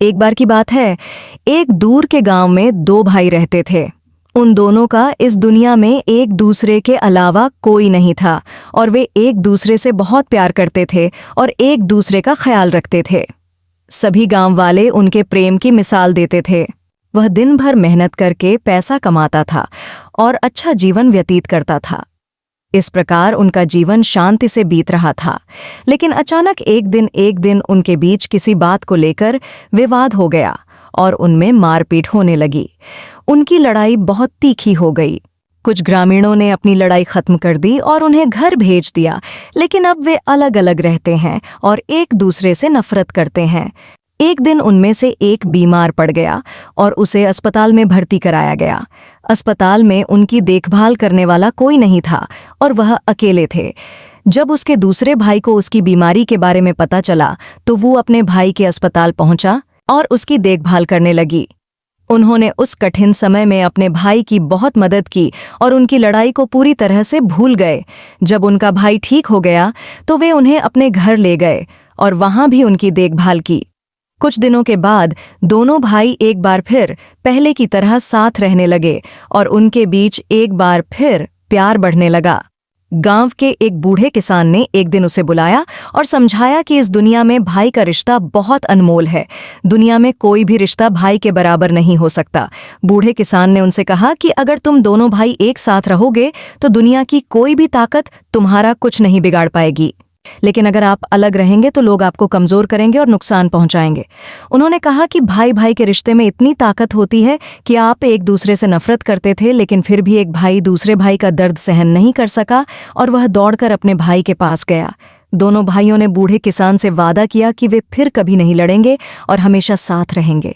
एक बार की बात है, एक दूर के गांव में दो भाई रहते थे। उन दोनों का इस दुनिया में एक दूसरे के अलावा कोई नहीं था और वे एक दूसरे से बहुत प्यार करते थे और एक दूसरे का ख्याल रखते थे। सभी गांव वाले उनके प्रेम की मिसाल देते थे। वह दिन भर मेहनत करके पैसा कमाता था और अच्छा जीवन व्यतीत करता था। इस प्रकार उनका जीवन शांति से बीत रहा था। लेकिन अचानक एक दिन उनके बीच किसी बात को लेकर विवाद हो गया और उनमें मारपीट होने लगी। उनकी लड़ाई बहुत तीखी हो गई। कुछ ग्रामीणों ने अपनी लड़ाई खत्म कर दी और उन्हें घर भेज दिया, लेकिन अब वे अलग अलग रहते हैं और एक दूसरे से नफरत करते हैं। एक दिन उनमें से एक बीमार पड़ गया और उसे अस्पताल में भर्ती कराया गया। अस्पताल में उनकी देखभाल करने वाला कोई नहीं था और वह अकेले थे। जब उसके दूसरे भाई को उसकी बीमारी के बारे में पता चला तो वो अपने भाई के अस्पताल पहुंचा और उसकी देखभाल करने लगी। उन्होंने उस कठिन समय में अपने भाई की बहुत मदद की और उनकी लड़ाई को पूरी तरह से भूल गए। जब उनका भाई ठीक हो गया तो वे उन्हें अपने घर ले गए और वहां भी उनकी देखभाल की। कुछ दिनों के बाद दोनों भाई एक बार फिर पहले की तरह साथ रहने लगे और उनके बीच एक बार फिर प्यार बढ़ने लगा। गांव के एक बूढ़े किसान ने एक दिन उसे बुलाया और समझाया कि इस दुनिया में भाई का रिश्ता बहुत अनमोल है। दुनिया में कोई भी रिश्ता भाई के बराबर नहीं हो सकता। बूढ़े किसान ने उनसे कहा कि अगर तुम दोनों भाई एक साथ रहोगे तो दुनिया की कोई भी ताकत तुम्हारा कुछ नहीं बिगाड़ पाएगी, लेकिन अगर आप अलग रहेंगे तो लोग आपको कमजोर करेंगे और नुकसान पहुंचाएंगे। उन्होंने कहा कि भाई भाई के रिश्ते में इतनी ताकत होती है कि आप एक दूसरे से नफरत करते थे, लेकिन फिर भी एक भाई दूसरे भाई का दर्द सहन नहीं कर सका और वह दौड़कर अपने भाई के पास गया। दोनों भाइयों ने बूढ़े किसान से वादा किया कि वे फिर कभी नहीं लड़ेंगे और हमेशा साथ रहेंगे।